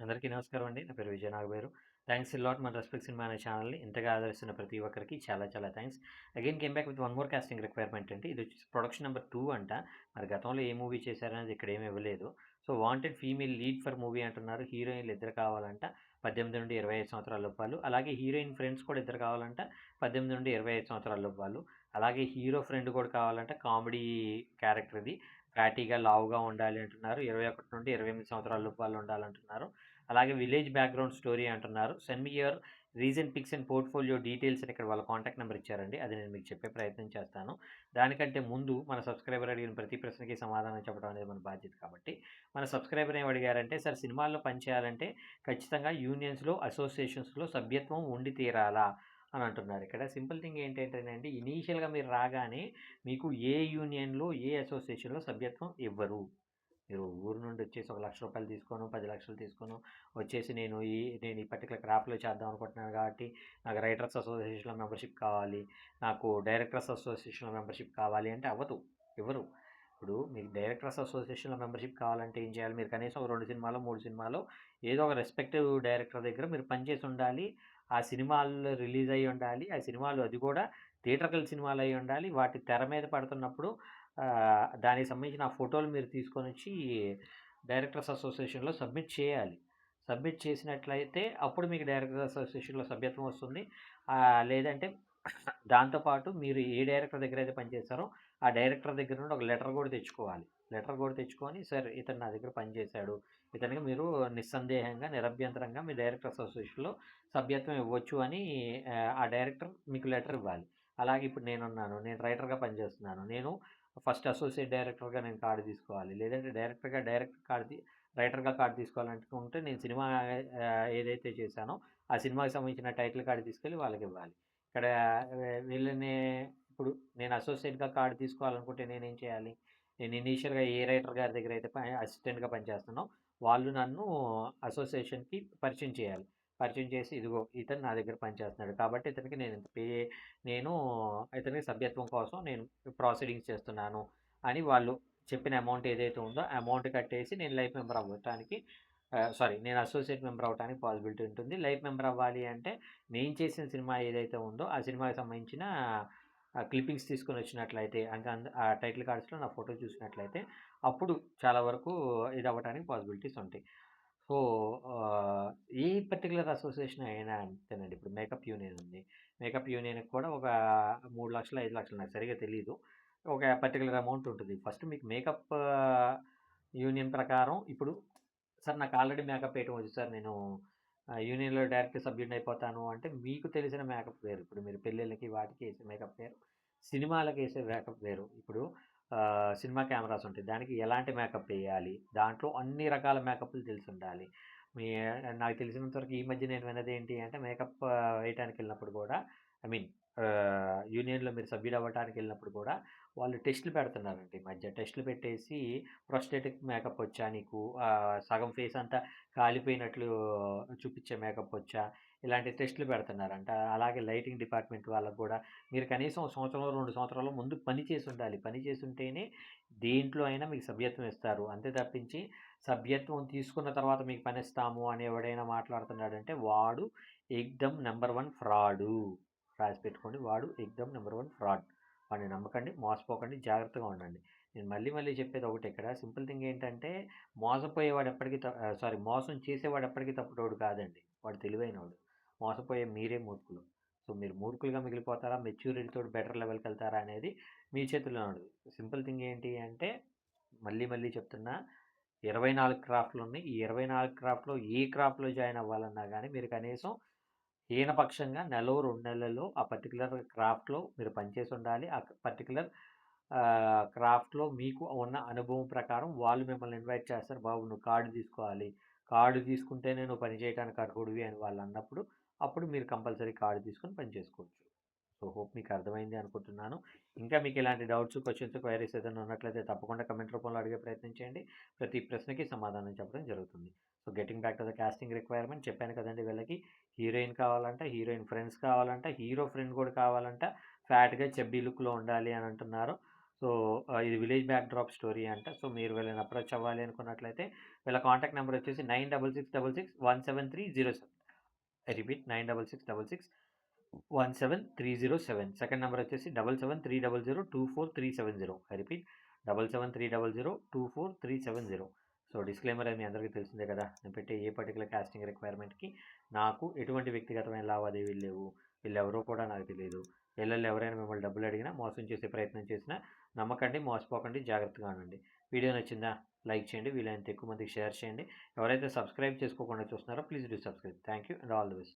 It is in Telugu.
అందరికీ నమస్కారం అండి. నా పేరు Vijaya Nagaberu. Thanks a lot మన రెస్పెక్ట్ సినిమా అనే ఛానల్‌ని ఇంతగా ఆదరిస్తున్న ప్రతి ఒక్కరికి చాలా చాలా thanks. Again came back with one more casting requirement అండి. ఇదొచ్చేసి ప్రొడక్షన్ నంబర్ 2 అంట. మరి గతంలో ఏ మూవీ చేశారనేది ఇక్కడ ఏమి ఇవ్వలేదు. So, wanted female lead for movie అంటున్నారు. హీరోయిన్‌లు ఇద్దరు కావాలంట. 18-25 సంవత్సరాల లోపు వాళ్ళు. అలాగే హీరోయిన్ ఫ్రెండ్స్ కూడా ఇద్దరు కావాలంట. 18-25 సంవత్సరాల లోపు వాళ్ళు. అలాగే హీరో ఫ్రెండ్ కూడా కావాలంట. కామెడీ క్యారెక్టర్ ఇది. ఫ్యాటీగా, లావుగా ఉండాలి అంటున్నారు. 21-28 సంవత్సరాల లోపు వాళ్ళు ఉండాలంటున్నారు. అలాగే విలేజ్ బ్యాక్‌గ్రౌండ్ స్టోరీ అంటున్నారు. Send me your recent pics and portfolio details అని ఇక్కడ వాళ్ళ కాంటాక్ట్ నంబర్ ఇచ్చారండి. అది నేను మీకు చెప్పే ప్రయత్నం చేస్తాను. దానికంటే ముందు మన సబ్‌స్క్రైబర్ అడిగిన ప్రతి ప్రశ్నకి సమాధానం చెప్పడం అనేది మన బాధ్యత కాబట్టి, మన సబ్‌స్క్రైబర్ ఏమి అడిగారంటే, "సార్ సినిమాల్లో పని చేయాలంటే ఖచ్చితంగా యూనియన్స్‌లో, అసోసియేషన్స్‌లో సభ్యత్వం ఉండి తీరాలా?" అని అంటున్నారు. ఇక్కడ సింపుల్ థింగ్ ఏంటంటేనండి, ఇనీషియల్‌గా మీరు రాగానే మీకు ఏ యూనియన్‌లో, ఏ అసోసియేషన్‌లో సభ్యత్వం ఇవ్వరు. మీరు ఊరు నుండి వచ్చేసి ఒక ₹1,00,000 తీసుకోనో, 10,00,000 తీసుకోనో వచ్చేసి నేను ఈ పర్టిక్యులర్ క్రాఫ్ట్‌లో చేద్దాం అనుకుంటున్నాను కాబట్టి నాకు రైటర్స్ అసోసియేషన్‌లో మెంబర్‌షిప్ కావాలి. నాకు డైరెక్టర్స్ అసోసియేషన్‌లో మెంబర్‌షిప్ కావాలి అంటే అవ్వదు. ఇవ్వరు. ఇప్పుడు మీకు డైరెక్టర్స్ అసోసియేషన్‌లో మెంబర్‌షిప్ కావాలంటే ఏం చేయాలి? మీరు కనీసం 2 సినిమాలో, 3 సినిమాలో ఏదో ఒక రెస్పెక్టివ్ డైరెక్టర్ దగ్గర మీరు పనిచేసి ఉండాలి. ఆ సినిమాలు రిలీజ్ అయ్యి ఉండాలి. ఆ సినిమాలు అది కూడా థియేట్రికల్ సినిమాలు అయ్యి ఉండాలి. వాటి తెర మీద పడుతున్నప్పుడు దానికి సంబంధించిన ఆ ఫోటోలు మీరు తీసుకొనొచ్చి డైరెక్టర్స్ అసోసియేషన్‌లో సబ్మిట్ చేయాలి. సబ్మిట్ చేసినట్లయితే అప్పుడు మీకు డైరెక్టర్స్ అసోసియేషన్‌లో సభ్యత్వం వస్తుంది. లేదంటే దాంతో పాటు మీరు ఏ డైరెక్టర్ దగ్గరైతే పనిచేశారో, ఆ డైరెక్టర్ దగ్గర నుండి ఒక లెటర్ కూడా తెచ్చుకోవాలి. లెటర్ కూడా తెచ్చుకొని, సార్ ఇతను నా దగ్గర పనిచేశాడు. ఇతనికి మీరు నిస్సందేహంగా, నిరభ్యంతరంగా మీ డైరెక్టర్స్ అసోసియేషన్‌లో సభ్యత్వం ఇవ్వచ్చు అని ఆ డైరెక్టర్ మీకు లెటర్ ఇవ్వాలి. అలాగే ఇప్పుడు నేనున్నాను. నేను రైటర్‌గా పనిచేస్తున్నాను. నేను ఫస్ట్ అసోసియేట్ డైరెక్టర్‌గా నేను కార్డ్ తీసుకోవాలి. లేదంటే రైటర్‌గా కార్డ్ తీసుకోవాలనుకుంటే నేను సినిమా ఏదైతే చేశానో, ఆ సినిమాకి సంబంధించిన టైటిల్ కార్డ్ తీసుకెళ్ళి వాళ్ళకివ్వాలి. ఇక్కడ వీళ్ళని ఇప్పుడు నేను అసోసియేట్‌గా కార్డ్ తీసుకోవాలనుకుంటే నేనేం చేయాలి? నేను ఇనీషియల్‌గా ఏ రైటర్ గారి దగ్గర అయితే అసిస్టెంట్‌గా పనిచేస్తున్నానో, వాళ్ళు నన్ను అసోసియేషన్‌కి పరిచయం చేయాలి. పరిచయం చేసి ఇదిగో ఇతను నా దగ్గర పనిచేస్తున్నాడు. కాబట్టి ఇతనికి నేను ఇతనికి సభ్యత్వం కోసం నేను ప్రొసీడింగ్స్ చేస్తున్నాను అని వాళ్ళు చెప్పిన అమౌంట్ ఏదైతే ఉందో ఆ అమౌంట్ కట్టేసి నేను లైఫ్ మెంబర్ అవ్వటానికి నేను అసోసియేట్ మెంబర్ అవ్వటానికి పాసిబిలిటీ ఉంటుంది. లైఫ్ మెంబర్ అవ్వాలి అంటే నేను చేసిన సినిమా ఏదైతే ఉందో ఆ సినిమాకి సంబంధించిన క్లిప్పింగ్స్ తీసుకొని వచ్చినట్లయితే అంటే ఆ టైటిల్ కార్డ్స్‌లో నా ఫోటో చూసినట్లయితే అప్పుడు చాలా వరకు ఇది అవ్వటానికి పాసిబిలిటీస్ ఉంటాయి. సో, ఏ పర్టిక్యులర్ అసోసియేషన్ అయినా అంతేనండి. ఇప్పుడు మేకప్ యూనియన్ ఉంది. మేకప్ యూనియన్‌కి కూడా ఒక 3,00,000, 5,00,000 నాకు సరిగ్గా తెలీదు. ఒక పర్టిక్యులర్ అమౌంట్ ఉంటుంది. ఫస్ట్ మీకు మేకప్ యూనియన్ ప్రకారం ఇప్పుడు సార్ నాకు ఆల్రెడీ మేకప్ వేయటం వచ్చు సార్. నేను యూనియన్‌లో డైరెక్ట్ సభ్యుడినయిపోతాను అంటే మీకు తెలిసిన మేకప్ వేరు. ఇప్పుడు మీరు పెళ్ళిళ్ళకి వాటికి ఏసే మేకప్ వేరు. సినిమాలకేసే మేకప్ వేరు. ఇప్పుడు సినిమా కెమెరాస్ ఉంటాయి. దానికి ఎలాంటి మేకప్ ఎయ్యాలి? దాంట్లో అన్ని రకాల మేకప్‌లు తెలిసుండాలి. మీ నాకు తెలిసినంత వరకు ఈ మధ్య నేను విన్నదేంటి అంటే మేకప్ వేయటానికెళ్ళినప్పుడు గూడా ఐ మీన్ యూనియన్‌లో మీరు సభ్యుడవ్వటానికెళ్ళినప్పుడు కూడా వాళ్ళు టెస్టులు పెడుతున్నారంట ఈ మధ్య. టెస్టులు పెట్టేసి ప్రొస్థెటిక్ మేకప్ వచ్చా నీకు? సగం ఫేస్ అంతా కాలిపోయినట్లు చూపిచ్చే మేకప్ వచ్చా? ఇలాంటి టెస్టులు పెడుతున్నారంట. అలాగే లైటింగ్ డిపార్ట్‌మెంట్ వాళ్ళకి గూడా మీరు కనీసం సంవత్సరం, 2 సంవత్సరాలు ముందు పని చేసుండాలి. పని చేసుంటేనే దేంట్లో అయినా మీకు సభ్యత్వం ఇస్తారు. అంతే తప్పించి సభ్యత్వం తీసుకున్న తర్వాత మీకు పనిస్తాము అని ఎవడైనా మాట్లాడుతున్నాడంటే వాడు ఎక్దమ్ నంబర్ 1 ఫ్రాడు. రాసి పెట్టుకోండి. వాడు ఎక్దమ్ నంబర్ 1 ఫ్రాడ్. వాడిని నమ్మకండి, మోసపోకండి, జాగ్రత్తగా ఉండండి. నేను మళ్ళీ మళ్ళీ చెప్పేది ఒకటే ఇక్కడ సింపుల్ థింగ్ ఏంటంటే మోసపోయేవాడు ఎప్పటికీ మోసం చేసేవాడు ఎప్పటికీ తప్పుడోడు కాదండి. వాడు తెలివైనోడు. మోసపోయే మీరే మూర్ఖులు. సో, మీరు మూర్ఖులుగా మిగిలిపోతారా? మెచ్యూరిటీతోటి బెటర్ లెవెల్‌కెళ్తారా అనేది మీ చేతుల్లో ఉండదు. సింపుల్ థింగ్ ఏంటి అంటే మళ్ళీ మళ్ళీ చెప్తున్నా 24 క్రాఫ్ట్‌లున్నాయి. ఈ 24 క్రాఫ్ట్‌లో ఏ క్రాఫ్ట్‌లో జాయిన్ అవ్వాలన్నా గానీ మీరు కనీసం హీనపక్షంగా నెలో, 2 నెలల్లో ఆ పర్టిక్యులర్ క్రాఫ్ట్‌లో మీరు పనిచేసుండాలి. ఆ పర్టిక్యులర్ క్రాఫ్ట్‌లో మీకు ఉన్న అనుభవం ప్రకారం వాళ్ళు మిమ్మల్ని ఇన్వైట్ చేస్తారు. బాబు నువ్వు కార్డ్ తీసుకోవాలి. కార్డ్ తీసుకుంటేనే నువ్వు పని చేయటానికి అర్హుడివి అని వాళ్ళన్నప్పుడు, అప్పుడు మీరు కంపల్సరీ కార్డ్ తీసుకొని పని చేసుకోవచ్చు. సో, హోప్ మీకు అర్థమైంది అనుకుంటున్నాను. ఇంకా మీకు ఇలాంటి డౌట్స్, క్వెషన్స్, క్వైరీస్ ఏదైనా ఉన్నట్లయితే తప్పకుండా కామెంట్ రూపంలో అడిగే ప్రయత్నం చేయండి. ప్రతి ప్రశ్నకి సమాధానం చెప్పడం జరుగుతుంది. So, getting back to the casting requirement చెప్పాను కదండీ వీళ్ళకి హీరోయిన్ కావాలంట, హీరోయిన్ ఫ్రెండ్స్ కావాలంట, హీరో ఫ్రెండ్ కూడా కావాలంట, ఫ్యాట్‌గా చెబ్బీ లుక్‌లో ఉండాలి అని అంటున్నారు. సో ఇది విలేజ్ బ్యాక్‌డ్రాప్ స్టోరీ అంట. సో మీరు వీళ్ళని అప్రోచ్ అవ్వాలి అనుకున్నట్లయితే వీళ్ళ కాంటాక్ట్ నంబర్ వచ్చేసి 9666661730. I repeat 96661730. సెకండ్ నంబర్ వచ్చేసి 7730024370. I repeat 7730024370. సో డిస్క్లైమర్ అది మీ అందరికీ తెలిసిందే కదా. నేను పెట్టే ఏ పర్టికులర్ కాస్టింగ్ రిక్వైర్మెంట్‌కి నాకు ఎటువంటి వ్యక్తిగతమైన లావాదేవీలు లేవు. వీళ్ళెవరో కూడా నాకు తెలీదు. వీళ్ళల్లో ఎవరైనా మిమ్మల్ని డబ్బులు అడిగినా, మోసం చేసే ప్రయత్నం చేసినా నమ్మకండి, మోసపోకండి, జాగ్రత్తగా ఉండండి. వీడియో నచ్చిందా? లైక్ చేయండి. వీలైనంత ఎక్కువ మందికి షేర్ చేయండి. ఎవరైతే సబ్స్క్రైబ్ చేసుకోకుండా చూస్తున్నారో please do subscribe. Thank you and all the best.